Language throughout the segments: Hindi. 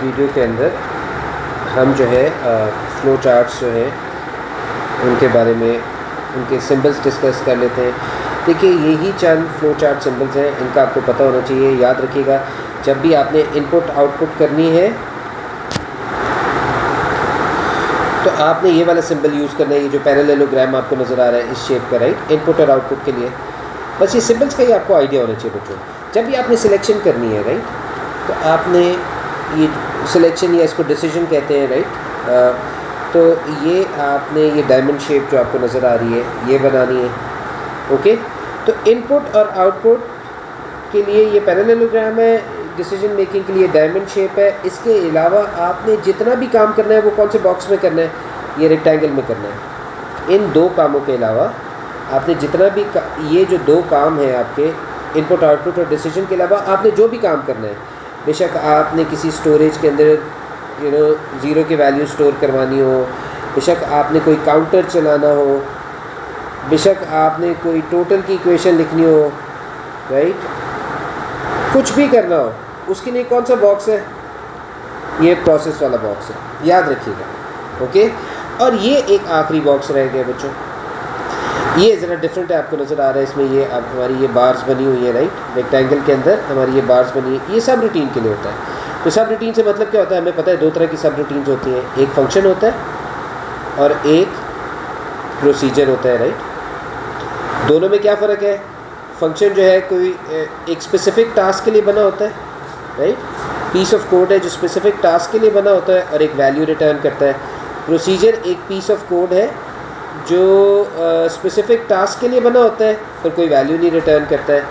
वीडियो के अंदर हम जो है फ्लो चार्ट्स जो है उनके बारे में उनके सिंबल्स डिस्कस कर लेते हैं। देखिए यही चंद फ्लो चार्ट सिंबल्स हैं, इनका आपको पता होना चाहिए। याद रखिएगा जब भी आपने इनपुट आउटपुट करनी है तो आपने ये वाला सिंबल यूज़ करना है, ये जो पैरेललोग्राम आपको नज़र आ रहा है इस शेप का, राइट, इनपुट और आउटपुट के लिए। बस ये सिंबल्स का ही आपको आइडिया होना चाहिए बच्चों। जब भी आपने सिलेक्शन करनी है, राइट, तो आपने ये सिलेक्शन या इसको डिसीजन कहते हैं, राइट, तो ये आपने ये डायमंड शेप जो आपको नज़र आ रही है ये बनानी है। ओके, तो इनपुट और आउटपुट के लिए ये पैरेललोग्राम है, डिसीजन मेकिंग के लिए डायमंड शेप है। इसके अलावा आपने जितना भी काम करना है वो कौन से बॉक्स में करना है, ये रेक्टेंगल में करना है। इन दो कामों के अलावा आपने जितना भी ये जो दो काम है आपके इनपुट आउटपुट और डिसीजन के अलावा आपने जो भी काम करना है, बेशक आपने किसी स्टोरेज के अंदर ज़ीरो की वैल्यू स्टोर करवानी हो, बेशक आपने कोई काउंटर चलाना हो, बेशक आपने कोई टोटल की इक्वेशन लिखनी हो, राइट, कुछ भी करना हो, उसके लिए कौन सा बॉक्स है, ये प्रोसेस वाला बॉक्स है, याद रखिएगा। ओके, और ये एक आखिरी बॉक्स रह गया बच्चों, ये ज़रा डिफरेंट है, आपको नज़र आ रहा है इसमें ये अब हमारी ये बार्स बनी हुई है, राइट, रेक्टेंगल के अंदर हमारी ये बार्स बनी है। ये सब रूटीन के लिए होता है। तो सब रूटीन से मतलब क्या होता है, हमें पता है दो तरह की सब रूटीन्स होती हैं, एक फंक्शन होता है और एक प्रोसीजर होता है, राइट। दोनों में क्या फ़र्क है, फंक्शन जो है कोई एक स्पेसिफिक टास्क के लिए बना होता है, राइट, पीस ऑफ कोड है जो स्पेसिफिक टास्क के लिए बना होता है और एक वैल्यू रिटर्न करता है। प्रोसीजर एक पीस ऑफ कोड है जो स्पेसिफिक टास्क के लिए बना होता है पर कोई वैल्यू नहीं रिटर्न करता है,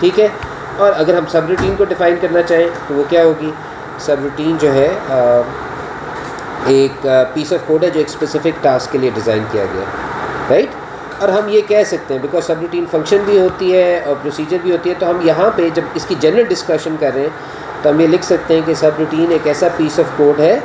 ठीक है। और अगर हम सब रूटीन को डिफ़ाइन करना चाहें तो वो क्या होगी, सब रूटीन जो है एक पीस ऑफ कोड है जो एक स्पेसिफिक टास्क के लिए डिज़ाइन किया गया, राइट। और हम ये कह सकते हैं बिकॉज सब रूटीन फंक्शन भी होती है और प्रोसीजर भी होती है, तो हम यहाँ पे जब इसकी जनरल डिस्कशन कर रहे हैं तो हम ये लिख सकते हैं कि सब रूटीन एक ऐसा पीस ऑफ कोड है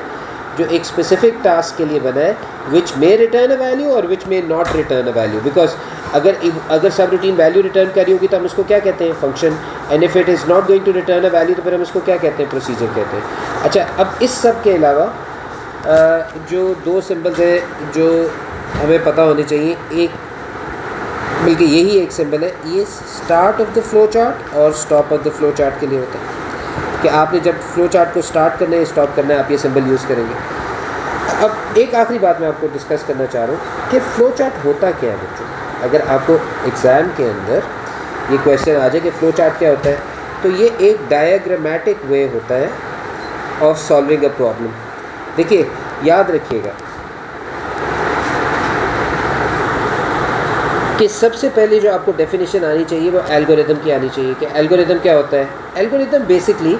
जो एक स्पेसिफिक टास्क के लिए बना है, विच मे रिटर्न अ वैल्यू और which may not return a value. Because अगर सब रूटीन वैल्यू रिटर्न कर रही होगी तो हम उसको क्या कहते हैं, function, and if it is not going to return a value तो फिर हम उसको क्या कहते हैं, प्रोसीजर कहते हैं। अच्छा, अब इस सब के अलावा जो दो सिम्बल्स हैं जो हमें पता होने चाहिए, एक बल्कि यही एक सिंबल है, ये start of the flow chart और stop of the flow chart के लिए होता है कि आपने जब फ्लो चार्ट को स्टार्ट करना है, स्टॉप करना है, आप ये सिंबल यूज़ करेंगे। अब एक आखिरी बात मैं आपको डिस्कस करना चाह रहा हूँ कि फ़्लो चार्ट होता क्या है बच्चों। अगर आपको एग्ज़ाम के अंदर ये क्वेश्चन आ जाए कि फ़्लो चार्ट क्या होता है, तो ये एक डायग्रामेटिक वे होता है ऑफ सॉल्विंग अ प्रॉब्लम। देखिए याद रखिएगा कि सबसे पहले जो आपको डेफिनेशन आनी चाहिए वो एल्गोरिदम की आनी चाहिए कि एल्गोरिदम क्या होता है। Algorithm basically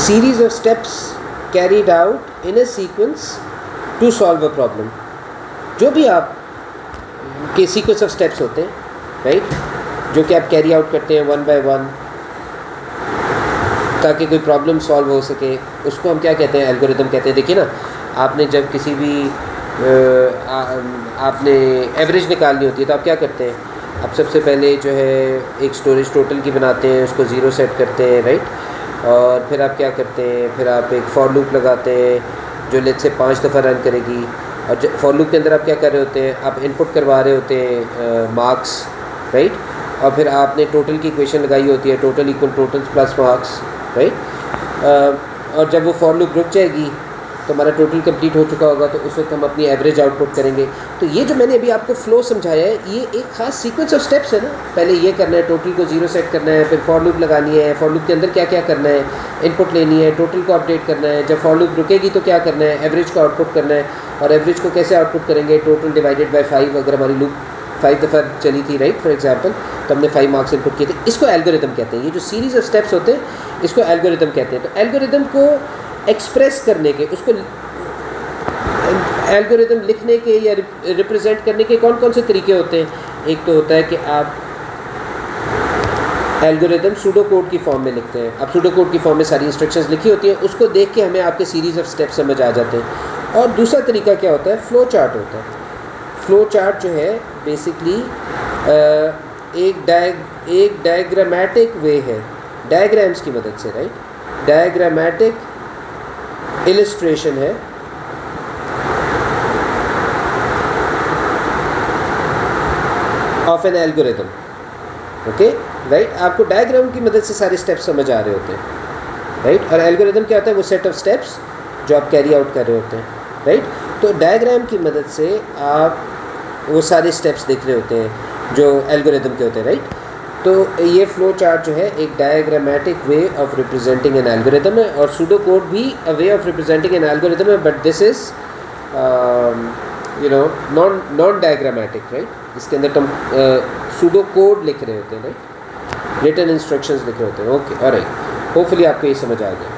series of steps carried out in a sequence to solve a problem. जो भी आप के सीक्वेंस ऑफ स्टेप्स होते हैं, राइट, जो कि आप कैरी आउट करते हैं वन बाय वन ताकि कोई प्रॉब्लम सॉल्व हो सके, उसको हम क्या कहते हैं, एल्गोरिदम कहते हैं। देखिए ना, आपने जब किसी भी आपने एवरेज निकालनी होती है तो आप क्या करते हैं, आप सबसे पहले जो है एक स्टोरेज टोटल की बनाते हैं, उसको ज़ीरो सेट करते हैं, राइट, और फिर आप क्या करते हैं, फिर आप एक फॉर लूप लगाते हैं जो लेट से 5 दफ़ा रन करेगी। और फॉर लूप के अंदर आप क्या कर रहे होते हैं, आप इनपुट करवा रहे होते हैं मार्क्स, राइट, और फिर आपने टोटल की इक्वेशन लगाई होती है, total equal total plus marks, right. और जब वो फॉर लूप रुक जाएगी तो हमारा टोटल कंप्लीट हो चुका होगा, तो उस वक्त हम अपनी एवरेज आउटपुट करेंगे। तो ये जो मैंने अभी आपको फ़्लो समझाया है, ये एक ख़ास सीक्वेंस ऑफ स्टेप्स है ना। पहले ये करना है, टोटल को ज़ीरो सेट करना है, फिर फॉर लूप लगानी है, फॉर लूप के अंदर क्या क्या करना है, इनपुट लेनी है, टोटल को अपडेट करना है, जब फॉर लूप रुकेगी तो क्या करना है, एवरेज को आउटपुट करना है। और एवरेज को कैसे आउटपुट करेंगे, टोटल डिवाइडेड बाई 5। अगर हमारी लूप 5 दफ़ा चली थी, राइट, फॉर एग्जांपल, तो हमने 5 मार्क्स इनपुट किए थे। इसको एल्गोरिदम कहते हैं। ये जो सीरीज़ ऑफ स्टेप्स होते हैं इसको एल्गोरिदम कहते हैं। तो एल्गोरिदम को एक्सप्रेस करने के, उसको एल्गोरिदम लिखने के या रिप्रेजेंट करने के कौन कौन से तरीके होते हैं। एक तो होता है कि आप एल्गोरिदम सूडो कोड की फॉर्म में लिखते हैं। अब सूडो कोड की फॉर्म में सारी इंस्ट्रक्शंस लिखी होती हैं, उसको देख के हमें आपके सीरीज़ ऑफ स्टेप समझ आ जाते हैं। और दूसरा तरीका क्या होता है, फ़्लो चार्ट होता है। फ़्लो चार्ट जो है बेसिकली एक डायग्रामेटिक वे है डायग्राम्स की मदद से, राइट, डायग्रामेटिक इलिस्ट्रेशन है of an algorithm. Okay, right, आपको डायग्राम की मदद से सारे स्टेप्स समझ आ रहे होते हैं, राइट, और एल्गोरिथम क्या होता है, वो सेट ऑफ स्टेप्स जो आप कैरी आउट कर रहे होते हैं, राइट। तो डायग्राम की मदद से आप वो सारे स्टेप्स देख रहे होते हैं जो एल्गोरिथम के होते हैं, राइट। तो ये फ्लो चार्ट जो है एक diagrammatic way of representing an algorithm है, और सूडो कोड भी a way of representing an algorithm है, but this is non diagrammatic, right. इसके अंदर तुम सूडो कोड लिख रहे होते हैं, राइट, रिटन इंस्ट्रक्शंस लिख रहे होते हैं। ओके, ऑलराइट, होपफुली आपको ये समझ आ गया।